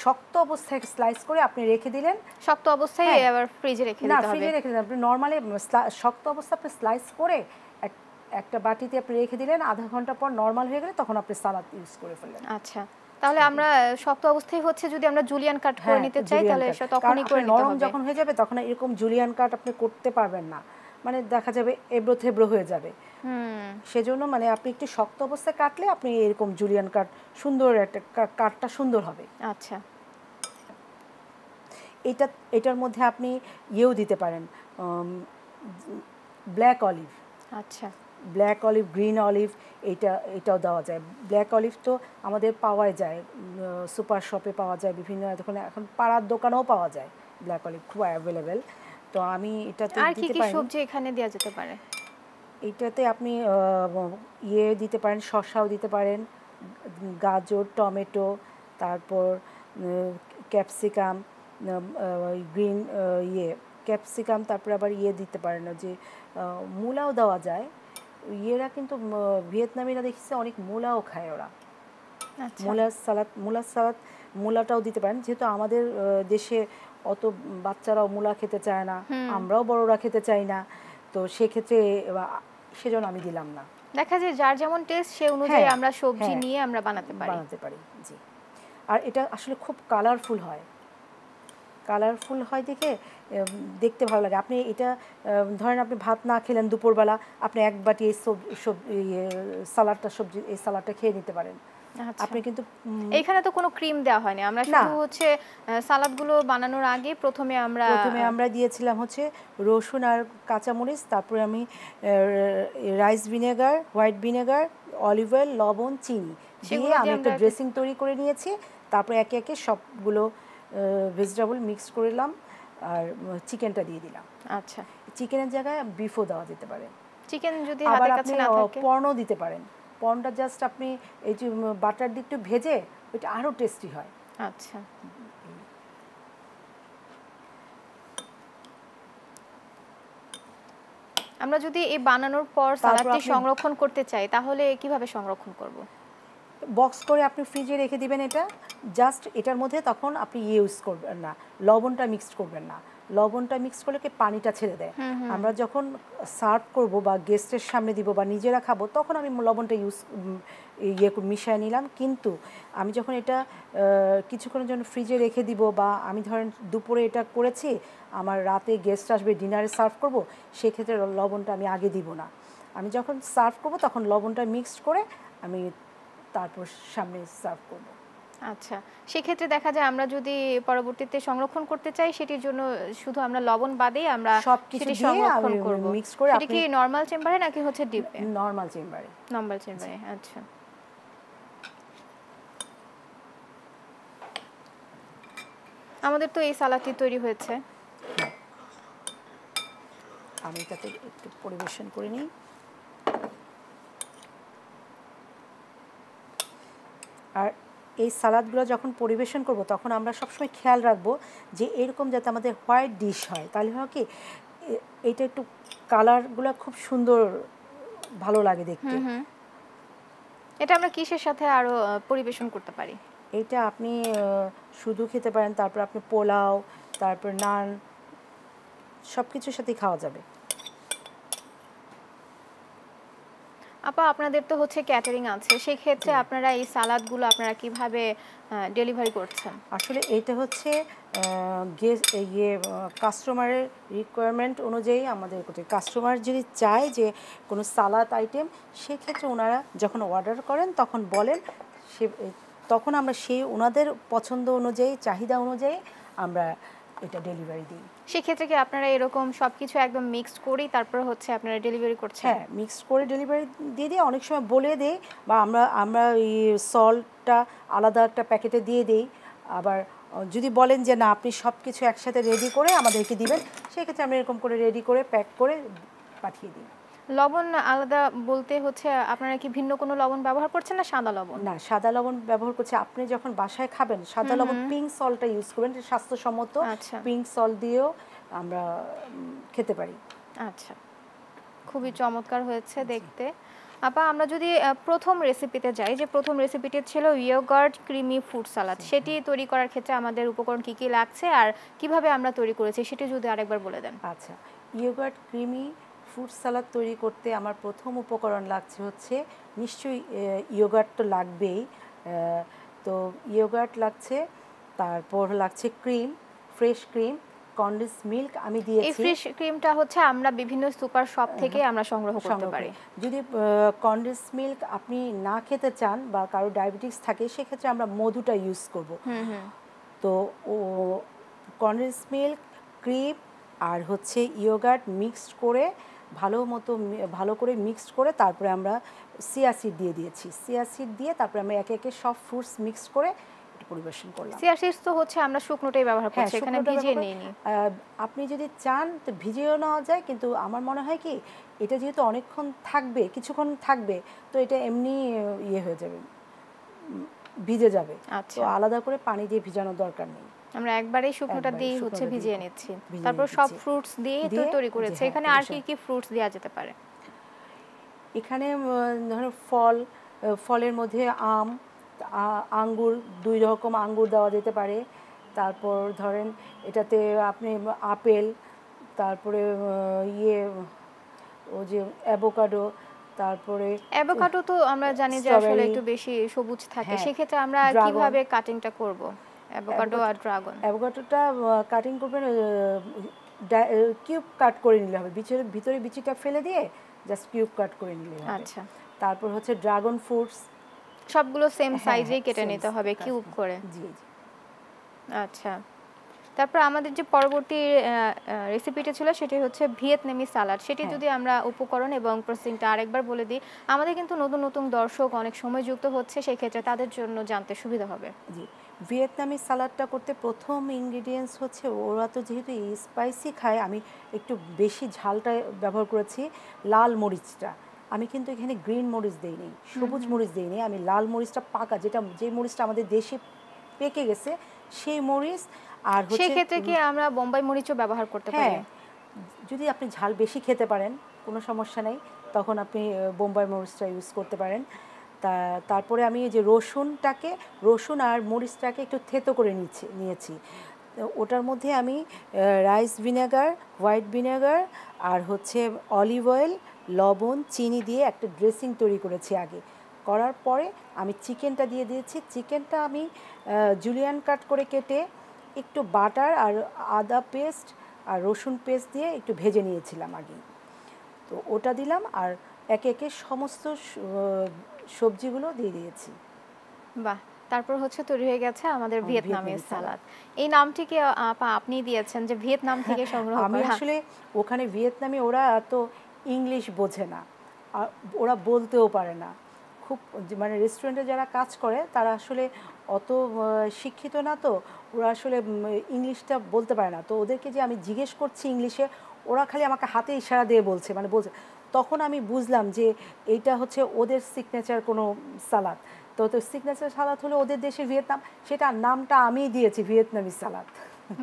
শক্ত অবস্থায় স্লাইস করে আপনি রেখে দিলেন। শক্ত অবস্থায় আবার ফ্রিজে রেখে দিতে হবে? না, ফ্রিজে রেখে দিলেন। আপনি নরমালি শক্ত অবস্থা আপনি স্লাইস করে একটা বাটিতে আপনি রেখে দিলেন, আধা ঘন্টা পর নরমাল হয়ে গেলে তখন আপনি সালাদ ইউজ করে ফেললেন। আচ্ছা, তাহলে আমরা শক্ত অবস্থায় হচ্ছে যদি আমরা জুলিয়ান কাট করে নিতে চাই তাহলে তখনই করে নিতে হবে। নরম যখন হয়ে যাবে তখন এরকম জুলিয়ান কাট আপনি করতে পারবেন না, মানে দেখা যাবে এবড়ো থেবড়ো হয়ে যাবে। সেজন্য মানে আপনি একটু শক্ত অবস্থায় কাটলে আপনি এরকম জুলিয়ান কাট সুন্দর একটা কাটটা সুন্দর হবে। আচ্ছা, এটার মধ্যে আপনি ইয়েও দিতে পারেন, ব্ল্যাক অলিভ। আচ্ছা, ব্ল্যাক অলিভ, গ্রিন অলিভ, এটাও দেওয়া যায়। ব্ল্যাক অলিভ তো আমাদের পাওয়া যায়, সুপার শপে পাওয়া যায়, বিভিন্ন এখন পাড়ার দোকানেও পাওয়া যায় ব্ল্যাক অলিভ, খুব অ্যাভেলেবেল। তো আমি এটাতে আর কি কি সবজি এখানে দেওয়া যেতে পারে? এইটাতে আপনি দিতে পারেন, শসাও দিতে পারেন, গাজর, টমেটো, তারপর ক্যাপসিকাম, গ্রিন ক্যাপসিকাম, তারপরে আবার দিতে পারেন যে মূলাও দেওয়া যায়। কিন্তু ভিয়েতনামিরা দেখেছি অনেক মূলাও খায় ওরা। মূলার সালাদ মূলাটাও দিতে পারেন, যেহেতু আমাদের দেশে অত বাচ্চারাও মূলা খেতে চায় না, আমরাও বড়রা খেতে চাই না, তো সেক্ষেত্রে সেজন্য আমি দিলাম না। দেখা যায় যার যেমন টেস্ট সে অনুযায়ী আমরা সবজি নিয়ে আমরা বানাতে পারি। জি। আর এটা আসলে খুব কালারফুল হয় দেখে দেখতে ভালো লাগে। আপনি এটা ধরেন আপনি ভাত না খেলেন দুপুরবেলা, আপনি এক বাটি এই সালাডটা খেয়ে নিতে পারেন। আপনি কিন্তু এখানে তো কোনো ক্রিম দেওয়া হয়নি, আমরা শুধু হচ্ছে সালাদগুলো বানানোর আগে প্রথমে আমরা দিয়েছিলাম হচ্ছে রসুন আর কাঁচামরিচ, তারপরে আমি rice vinegar, white vinegar, olive oil, লবণ, চিনি দিয়ে আমি একটা ড্রেসিং তৈরি করে নিয়েছি। তারপরে একে একে সবগুলো ভেজিটেবল মিক্স করলাম আর চিকেনটা দিয়ে দিলাম। আচ্ছা, চিকেনের জায়গায় বিফও দেওয়া যেতে পারে। চিকেন যদি হাতের কাছে না থাকে পর্নও দিতে পারেন। পর্নটা জাস্ট আপনি এই যে বাটার দিয়ে একটু ভেজে, ওইটা আরো টেস্টি হয়। আচ্ছা, আমরা যদি এই বানানোর পর সালাদটি সংরক্ষণ করতে চাই তাহলে কিভাবে সংরক্ষণ করব? বক্স করে আপনি ফ্রিজে রেখে দিবেন। এটা জাস্ট এটার মধ্যে তখন আপনি ইউজ করবেন না, লবণটা মিক্সড করবেন না। লবণটা মিক্স করলে কি পানিটা ছেড়ে দেয়। আমরা যখন সার্ভ করব বা গেস্টের সামনে দিব বা নিজেরা খাবো তখন আমি লবণটা মিশিয়ে নিলাম। কিন্তু আমি যখন এটা কিছুক্ষণের জন্য ফ্রিজে রেখে দিব, বা আমি ধরেন দুপুরে এটা করেছি, আমার রাতে গেস্ট আসবে, ডিনারে সার্ভ করব, সেক্ষেত্রে লবণটা আমি আগে দিব না। আমি যখন সার্ভ করব তখন লবণটা মিক্সড করে আমি তারপর সামনে সার্ভ করব। আচ্ছা, সেক্ষেত্রে দেখা যায় আমরা যদি পরবর্তীতে সংরক্ষণ করতে চাই সেটির জন্য শুধু আমরা লবণ বাদেই আমরা সবকিছু সংরক্ষণ করব, মিক্স করে। সেটা কি নরমাল চেম্বারে নাকি হচ্ছে ডিপে? নরমাল চেম্বারে। আচ্ছা, আমাদের তো এই সালাদটি তৈরি হয়েছে। আমি এটাতে একটু পরিবেশন করে নিই। আর এই সালাদগুলো যখন পরিবেশন করব তখন আমরা সবসময় খেয়াল রাখবো যে এরকম যাতে আমাদের হোয়াইট ডিশ হয়, তাহলে হয় কি এটা একটু কালারগুলো খুব সুন্দর ভালো লাগে দেখতে। এটা আমরা কিসের সাথে আরো পরিবেশন করতে পারি? এটা আপনি শুধু খেতে পারেন, তারপর আপনি পোলাও, তারপর নান, সব কিছুর সাথেই খাওয়া যাবে। আপা আপনাদের তো হচ্ছে ক্যাটারিং আছে, সেই ক্ষেত্রে আপনারা এই সালাদগুলো আপনারা কিভাবে ডেলিভারি করছেন? আসলে এটা হচ্ছে কাস্টমারের রিকোয়ারমেন্ট অনুযায়ী আমাদের করতে, কাস্টমার যদি চায় যে কোনো সালাদ আইটেম, সেক্ষেত্রে ওনারা যখন অর্ডার করেন তখন বলেন, সে তখন আমরা সেই ওনাদের পছন্দ অনুযায়ী, চাহিদা অনুযায়ী আমরা এটা ডেলিভারি দিই। সেক্ষেত্রে কি আপনারা এরকম সবকিছু একদম মিক্সড করেই তারপর হচ্ছে আপনারা ডেলিভারি করছেন? হ্যাঁ, মিক্সড করে ডেলিভারি দিয়ে দিই, অনেক সময় বলে দেই, বা আমরা এই সল্টটা আলাদা একটা প্যাকেটে দিয়ে দিই। আবার যদি বলেন যে না আপনি সব কিছু একসাথে রেডি করে আমাদেরকে দিবেন, সেক্ষেত্রে আমরা এরকম করে রেডি করে প্যাক করে পাঠিয়ে দিই। লবণ আলাদা বলতে হচ্ছে আপনারা কি ভিন্ন কোনো লবণ ব্যবহার করছেন না সাদা লবণ? না, সাদা লবণ ব্যবহার করছি। আপনি যখন বাসায় খাবেন সাদা লবণ পিঙ্ক সল্টটা ইউজ করবেন, এটা স্বাস্থ্যসম্মত। আচ্ছা। পিঙ্ক সল্ট দিয়েও আমরা খেতে পারি। আচ্ছা, খুবই চমৎকার হয়েছে দেখতে। আপা আমরা যদি প্রথম রেসিপিতে যাই, যে প্রথম রেসিপিটি ছিল ইয়োগার্ট ক্রিমি ফ্রুট সালাদ, সেটি তৈরি করার ক্ষেত্রে আমাদের উপকরণ কি কি লাগছে আর কিভাবে আমরা তৈরি করেছি সেটি যদি আরেকবার বলে দেন। আচ্ছা, ইয়োগার্ট ক্রিমি ফ্রুট সালাদ তৈরি করতে আমার প্রথম উপকরণ লাগছে হচ্ছে, নিশ্চয়ই ইয়োগার্ট তো লাগবেই। তো ইয়োগার্ট লাগছে, তারপর লাগছে cream, fresh cream, condense milk আমি এই দিয়েছি। ফ্রেশ ক্রিমটা হচ্ছে আমরা বিভিন্ন সুপার শপ থেকে আমরা সংগ্রহ করতে পারি। যদি কনডেন্স মিল্ক আপনি না খেতে চান বা কারো ডায়াবেটিস থাকে, সেক্ষেত্রে আমরা মধুটা ইউজ করব। তো ও কনডেন্স মিল্ক, ক্রিম আর হচ্ছে ইয়োগার্ট মিক্সড করে ভালো করে মিক্সড করে তারপরে আমরা চিয়া সিড দিয়ে দিয়েছি। চিয়া সিড দিয়ে তারপরে আমরা একে একে সব ফ্রুটস মিক্স করে পরিবেশন করলাম। চিয়া সিডস তো হচ্ছে আমরা শুকনোটাই ব্যবহার করছি, এখানে ভিজিয়ে নিইনি। আপনি যদি চান তো ভিজিয়েও নেওয়া যায়, কিন্তু আমার মনে হয় কি এটা যেহেতু অনেকক্ষণ থাকবে, কিছুক্ষণ থাকবে, তো এটা এমনি ইয়ে হয়ে যাবে, ভিজে যাবে। তো আলাদা করে পানি দিয়ে ভিজানোর দরকার নেই, আমরা একবারেই শুকনোটা দিয়ে হচ্ছে ভিজিয়ে নিচ্ছি। তারপর সব ফ্রুটস দিয়ে তো তৈরি করেছে। এখানে আর কি কি ফ্রুটস দেওয়া যেতে পারে? এখানে ধরো ফলের মধ্যে আঙ্গুর, 2 রকম আঙ্গুর দেওয়া যেতে পারে। তারপর ধরেন এটাতে আপনি আপেল, তারপরে ও যে অ্যাভোকাডো, তারপরে অ্যাভোকাডো তো আমরা জানি যে আসলে একটু বেশি সবুজ থাকে, সেক্ষেত্রে আমরা কিভাবে কাটিংটা করব? অ্যাভোকাডো আর ড্রাগন, অ্যাভোকাডোটা কাটিং করবেন, কিউব কাট করে নিলে হবে, ভিতরে বিচিটা ফেলে দিয়ে জাস্ট কিউব কাট করে নিলে হবে। আচ্ছা, তারপর হচ্ছে ড্রাগন ফ্রুটস, সবগুলো সেম সাইজেই কেটে নিতে হবে কিউব করে। জি জি। আচ্ছা, তারপর আমাদের যে পরবর্তী রেসিপিটা ছিল সেটি হচ্ছে ভিয়েতনামি সালাদ। সেটি যদি আমরা উপকরণ এবং প্রসেসিংটা আরেকবার বলে দিই, আমাদের কিন্তু নতুন নতুন দর্শক অনেক সময় যুক্ত হচ্ছে, সেই ক্ষেত্রে তাদের জন্য জানতে সুবিধা হবে। জি, ভিয়েতনামি সালাদটা করতে প্রথম ইনগ্রিডিয়েন্টস হচ্ছে, ওরা তো যেহেতু স্পাইসি খায়, আমি একটু বেশি ঝালটা ব্যবহার করেছি। লাল মরিচটা আমি কিন্তু এখানে গ্রিন মরিচ দিইনি, সবুজ মরিচ দিইনি, আমি লাল মরিচটা পাকা, যে মরিচটা আমাদের দেশে পেকে গেছে সেই মরিচ। আর হচ্ছে সেক্ষেত্রে কি আমরা বোম্বাই মরিচও ব্যবহার করতে পারি? হ্যাঁ, যদি আপনি ঝাল বেশি খেতে পারেন কোনো সমস্যা নেই, তখন আপনি বোম্বাই মরিচটা ইউজ করতে পারেন। তারপরে আমি এই যে রসুন আর মরিচটাকে একটু থেতো করে নিয়েছি। ওটার মধ্যে আমি রাইস ভিনেগার, হোয়াইট ভিনেগার আর হচ্ছে অলিভ অয়েল, লবণ, চিনি দিয়ে একটা ড্রেসিং তৈরি করেছি আগে। করার পরে আমি চিকেনটা দিয়ে দিয়েছি। চিকেনটা আমি জুলিয়ান কাট করে কেটে একটু বাটার আর আদা পেস্ট আর রসুন পেস্ট দিয়ে একটু ভেজে নিয়েছিলাম আগে। তো ওটা দিলাম আর একে একে সমস্ত সবজিগুলো দিয়ে দিয়েছি। বাহ, তারপর হচ্ছে তৈরি হয়ে গেছে আমাদের ভিয়েতনামি সালাদ। এই নামটি কি আপনি দিয়েছেন যে ভিয়েতনাম থেকে সংগ্রহ করা? আমি আসলে ওখানে ভিয়েতনামি, ওরা এত ইংলিশ বোঝে না, ওরা বলতেও পারে না খুব, মানে রেস্টুরেন্টে যারা কাজ করে তারা আসলে অত শিক্ষিত না, তো ওরা আসলে ইংলিশটা বলতে পারে না। তো ওদেরকে যে আমি জিজ্ঞেস করছি ইংলিশে, ওরা খালি আমাকে হাতে ইশারা দিয়ে বলছে, তখন আমি বুঝলাম যে এইটা হচ্ছে ওদের সিগনেচার কোনো সালাদ। তো সিগনেচার সালাদ হলো ওদের দেশের ভিয়েতনাম, সেটা নামটা আমিই দিয়েছি ভিয়েতনামি সালাদ।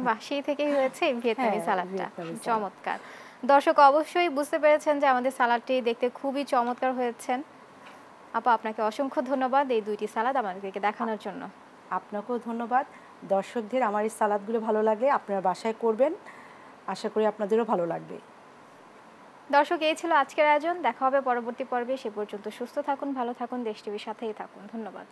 বাহ, সেই থেকেই হয়েছে ভিয়েতনামি সালাদটা। চমৎকার। দর্শক অবশ্যই বুঝতে পেরেছেন যে আমাদের সালাডটি দেখতে খুবই চমৎকার হয়েছেন। আপা আপনাকে অসংখ্য ধন্যবাদ এই 2টি সালাদ আমাদেরকে দেখানোর জন্য। আপনাকেও ধন্যবাদ। দর্শকদের আমার এই সালাদগুলো ভালো লাগলে আপনারা বাসায় করবেন, আশা করি আপনাদেরও ভালো লাগবে। দর্শক এই ছিল আজকের আয়োজন, দেখা হবে পরবর্তী পর্বে। সে পর্যন্ত সুস্থ থাকুন, ভালো থাকুন, দেশ টিভির সাথেই থাকুন। ধন্যবাদ।